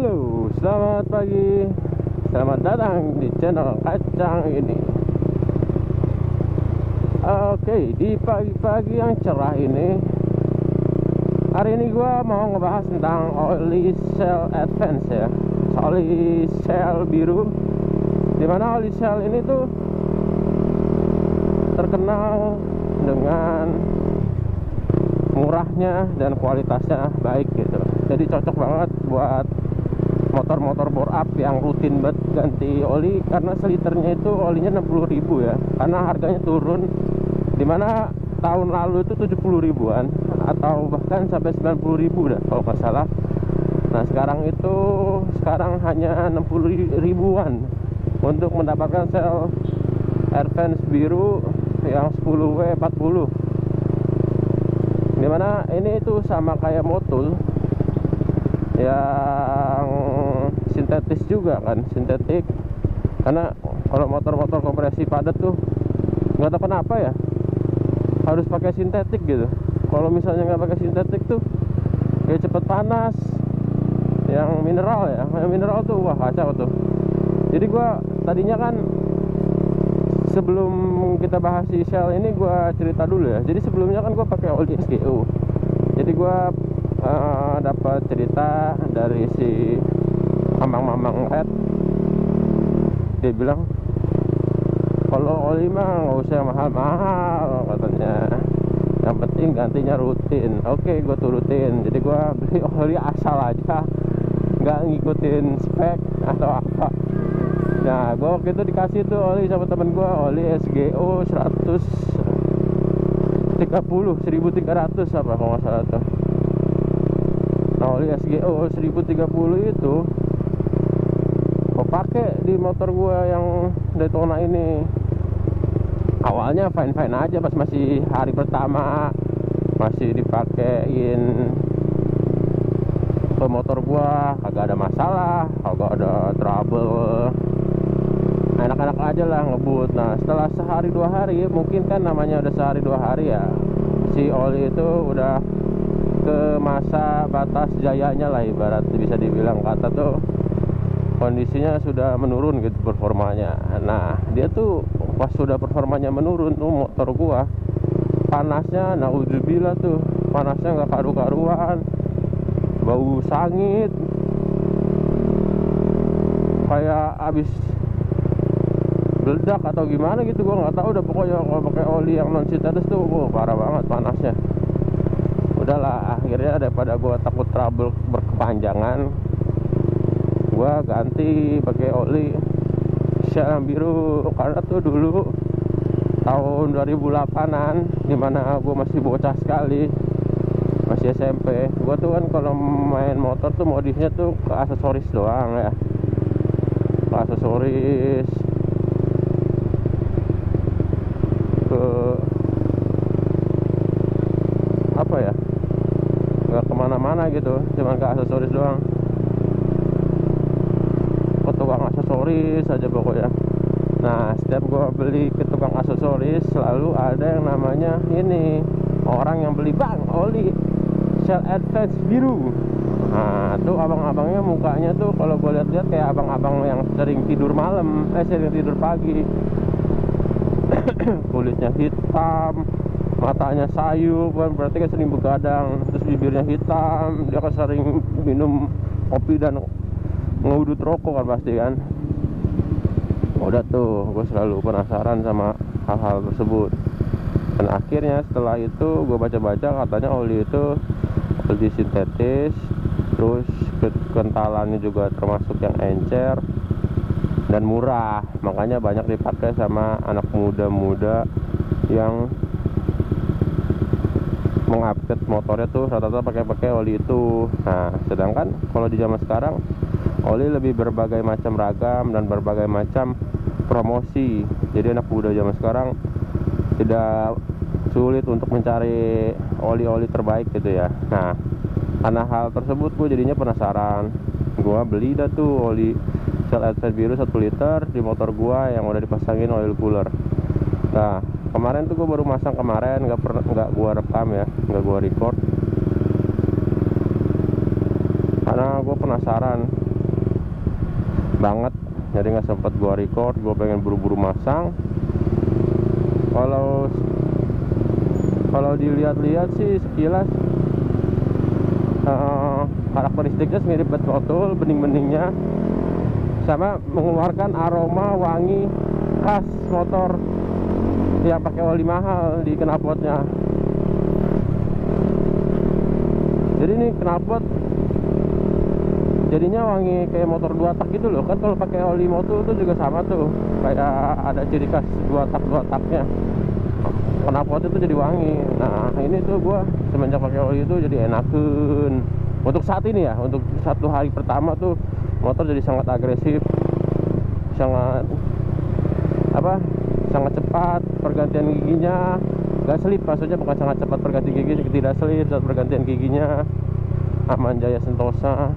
Halo, selamat pagi. Selamat datang di channel Kacang ini. Oke, di pagi-pagi yang cerah ini, hari ini gua mau ngebahas tentang Oli Shell Advance ya. Oli Shell biru. Dimana Oli Shell ini tuh terkenal dengan murahnya dan kualitasnya baik gitu. Jadi cocok banget buat motor-motor bore up yang rutin banget ganti oli, karena seliternya itu olinya 60.000 ya, karena harganya turun, dimana tahun lalu itu 70 ribuan atau bahkan sampai 90 ribu dah kalau nggak salah. Nah sekarang hanya 60 ribuan untuk mendapatkan Shell Advance biru yang 10W40, dimana ini itu sama kayak Motul yang sintetis juga kan, sintetik. Karena kalau motor-motor kompresi padat tuh nggak tahu kenapa ya harus pakai sintetik gitu. Kalau misalnya nggak pakai sintetik tuh kayak cepet panas. Yang mineral ya, yang mineral tuh wah kacau tuh. Jadi gua tadinya kan, sebelum kita bahas si Shell ini, gua cerita dulu ya. Jadi sebelumnya kan gua pakai oli SGO. Jadi gua dapat cerita dari si mamang Red. Dia bilang kalau oli mah nggak usah mahal-mahal katanya, yang penting gantinya rutin. Oke, gue turutin. Jadi gue beli oli asal aja, nggak ngikutin spek atau apa. Nah, gue waktu itu dikasih tuh oli sama temen gue, oli SGO 130 1300 apa kalau nggak salah tuh. Nah, oli SGO 1030 itu gue pakai di motor gue yang Daytona ini. Awalnya fine-fine aja, pas masih hari pertama masih dipakein ke motor gue, kagak ada masalah, kagak ada trouble, enak-enak aja lah ngebut. Nah, setelah sehari dua hari, mungkin kan namanya udah sehari dua hari ya, si oli itu udah ke masa batas jayanya lah, ibarat bisa dibilang kata tuh kondisinya sudah menurun gitu performanya. Nah, dia tuh pas sudah performanya menurun tuh motor gua panasnya, naudzubillah tuh, panasnya nggak karu-karuan, bau sangit kayak abis meledak atau gimana gitu, gua nggak tahu udah. Pokoknya kalau pakai oli yang non sintetis tuh parah banget panasnya. Udahlah, akhirnya daripada gue takut trouble berkepanjangan, gue ganti pakai oli Shell yang biru. Karena tuh dulu tahun 2008an, dimana gue masih bocah sekali, masih SMP. Gue tuh kan kalau main motor tuh modifnya tuh ke aksesoris doang ya, ke aksesoris, ke apa ya, nggak kemana-mana gitu, cuman ke aksesoris doang, ke tukang aksesoris aja pokoknya. Nah, setiap gua beli ke tukang aksesoris selalu ada yang namanya ini, orang yang beli, bang, oli Shell Advance biru. Nah, tuh abang-abangnya mukanya tuh kalau gua lihat-lihat kayak abang-abang yang sering tidur malam, sering tidur pagi. Kulitnya hitam, matanya sayu kan, berarti kan sering begadang. Terus bibirnya hitam, dia kan sering minum kopi dan ngudut rokok kan pasti kan. Udah tuh, gue selalu penasaran sama hal-hal tersebut. Dan akhirnya setelah itu gue baca-baca, katanya oli itu oli sintetis, terus kentalannya juga termasuk yang encer dan murah, makanya banyak dipakai sama anak muda-muda yang mengupgrade motornya tuh rata-rata pakai oli itu. Nah, sedangkan kalau di zaman sekarang oli lebih berbagai macam ragam dan berbagai macam promosi. Jadi anak muda zaman sekarang tidak sulit untuk mencari oli-oli terbaik gitu ya. Nah, karena hal tersebut gue jadinya penasaran. Gue beli dah tuh oli Shell Advance biru 1 liter di motor gue yang udah dipasangin oil cooler. Nah, kemarin tuh gue baru masang kemarin, nggak gue rekam ya, nggak gue record, karena gue penasaran banget, jadi nggak sempet gua record. Gua pengen buru-buru masang. Kalau dilihat-lihat sih sekilas karakteristiknya mirip betul, bening-beningnya, sama mengeluarkan aroma wangi khas motor yang pakai oli mahal di knalpotnya. Jadi ini knalpot jadinya wangi kayak motor 2 tak gitu loh. Kan kalau pakai oli motul tuh juga sama tuh, kayak ada ciri khas 2 taknya. Knalpot itu jadi wangi. Nah ini tuh gua semenjak pakai oli itu jadi enakeun. Untuk saat ini ya, untuk 1 hari pertama tuh motor jadi sangat agresif, sangat cepat pergantian giginya. Gak selip, maksudnya bukan sangat cepat pergantian gigi, tidak selip saat pergantian giginya. Aman Jaya Sentosa.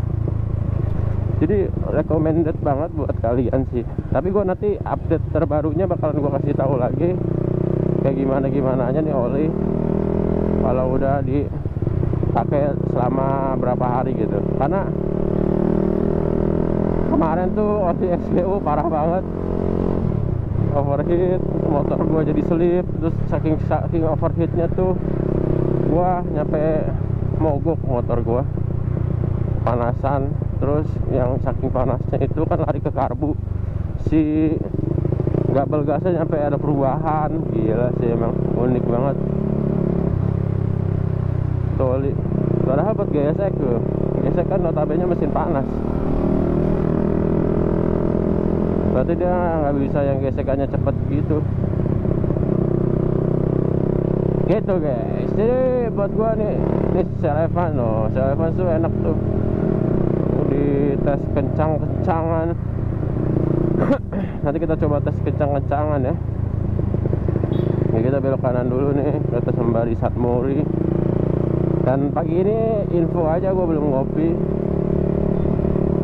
Jadi recommended banget buat kalian sih. Tapi gue nanti update terbarunya bakalan gue kasih tahu lagi kayak gimana nya nih oli kalau udah dipakai selama berapa hari gitu. Karena kemarin tuh oli SBU parah banget, overheat, motor gue jadi selip. Terus saking overheatnya tuh gue nyampe mogok motor gue, panasan. Terus yang saking panasnya itu kan lari ke karbu, si gabel gasnya nyampe ada perubahan. Gila sih, emang unik banget tuh oli. Padahal buat gesek tuh, gesek kan notabene mesin panas, berarti dia nggak bisa yang gesekannya cepet gitu guys. Jadi buat gua nih, ini Celevan loh. Celevan tuh enak tuh di tes kencang-kencangan. Nanti kita coba tes kencang-kencangan ya. Ini kita belok kanan dulu nih ke atas Sembari Satmori. Dan pagi ini info aja, gue belum ngopi.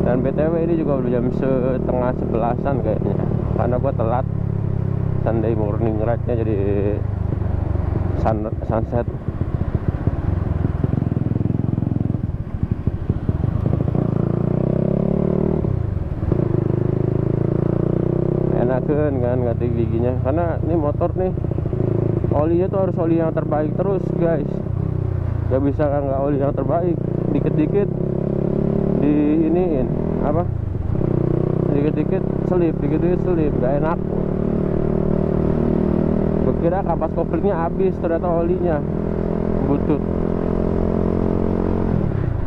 Dan BTW ini juga udah jam 10:30 kayaknya, karena gue telat Sunday morning ride-nya, jadi sunset. Enakeun kan ganti giginya, karena ini motor nih olinya tuh harus oli yang terbaik terus guys. Gak bisa nggak oli yang terbaik. Dikit-dikit di iniin dikit-dikit selip, gak enak. Gue kira kapas koplingnya habis, ternyata olinya butut.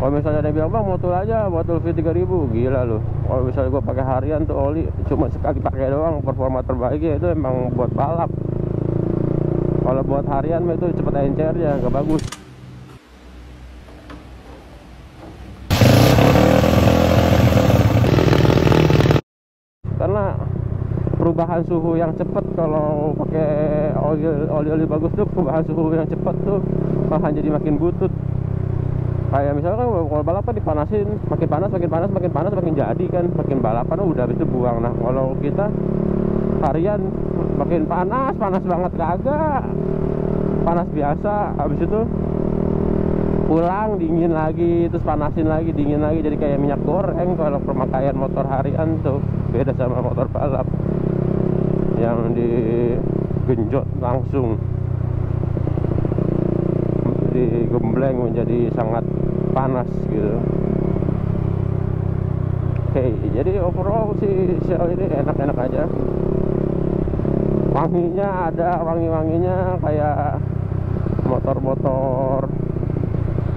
Kalau misalnya ada yang bilang bang motul aja botol V3000, gila loh. Kalau misalnya gue pakai harian tuh oli cuma sekali pakai doang, performa terbaiknya itu emang buat balap. Kalau buat harian itu cepet encernya, gak bagus. Karena perubahan suhu yang cepat kalau pakai oli bagus tuh, perubahan suhu yang cepat tuh malah jadi makin butut. Kayak misalkan kalau balapan dipanasin, makin panas makin jadi kan, makin balapan udah habis itu buang. Nah kalau kita harian makin panas banget kagak, panas biasa, habis itu pulang dingin lagi, terus panasin lagi, dingin lagi, jadi kayak minyak goreng. Kalau pemakaian motor harian tuh beda sama motor balap yang digenjot langsung, digembleng menjadi sangat panas gitu. Oke, jadi overall sih Shell ini enak-enak aja. Wanginya ada, wangi-wanginya kayak motor-motor,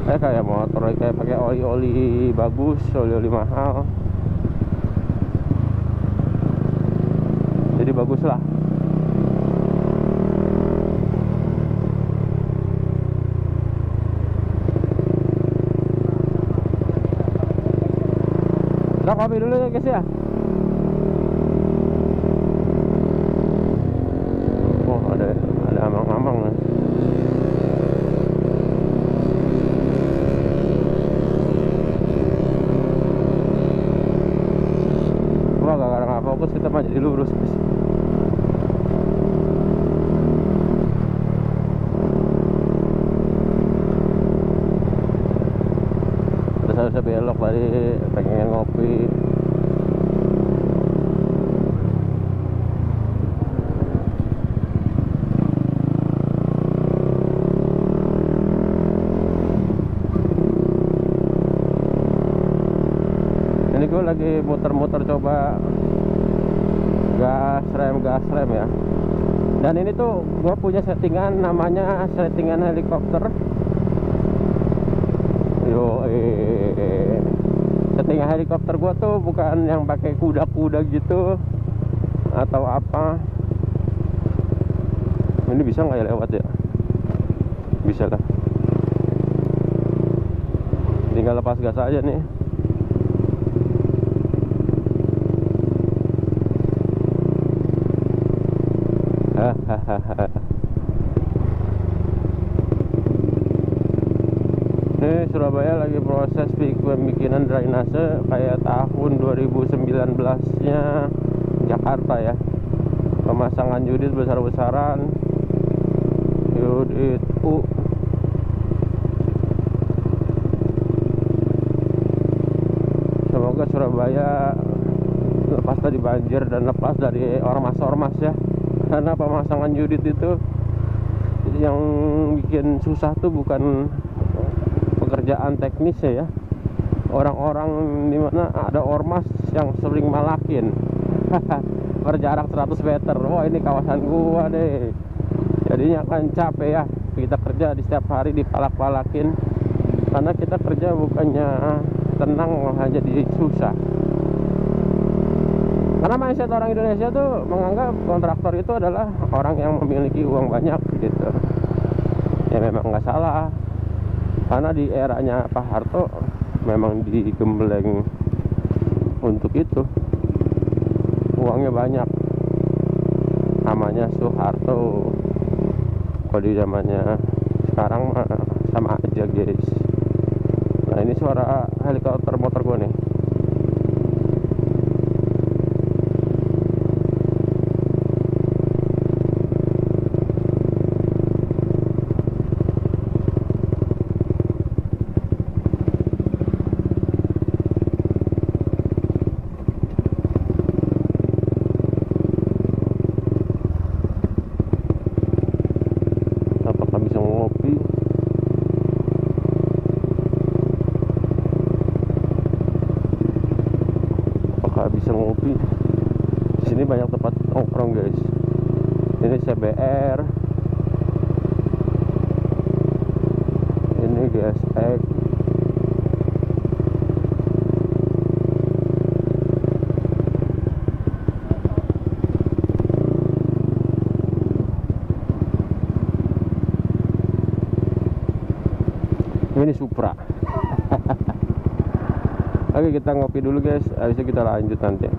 kayak motor kayak pakai oli bagus, oli mahal. Jadi bagus lah. Kita kopi dulu ya guys ya. Oh ada amang-amang nih. Wah gak fokus, kita mah jadi lurus. Saya belok tadi pengen ngopi. lagi muter-muter coba gas rem ya. Dan ini tuh gue punya settingan, namanya settingan helikopter. Settingan helikopter gue tuh bukan yang pakai kuda-kuda gitu atau apa. Ini bisa nggak ya lewat ya? Bisa lah. Tinggal lepas gas aja nih. Ini Surabaya lagi proses pembikinan drainase kayak tahun 2019-nya Jakarta ya. Pemasangan unit besar-besaran, unit Semoga Surabaya lepas dari banjir dan lepas dari ormas-ormas ya. Karena pemasangan unit itu yang bikin susah tuh bukan pekerjaan teknis ya, orang-orang dimana ada ormas yang sering malakin berjarak 100 meter. Wah, ini kawasan gua deh, jadinya kan capek ya kita kerja di setiap hari dipalak-palakin. Karena kita kerja bukannya tenang, malah jadi susah. Karena mindset orang Indonesia tuh menganggap kontraktor itu adalah orang yang memiliki uang banyak gitu. Ya memang nggak salah, karena di eranya Pak Harto memang digembleng untuk itu, uangnya banyak. Namanya Soeharto. Kalau di zamannya sekarang sama aja guys. Nah, ini suara helikopter motor gue nih. Bisa ngopi. Di sini banyak tempat nongkrong guys. Ini CBR, ini GSX, ini Supra. Oke, kita ngopi dulu guys, habis itu kita lanjut nanti.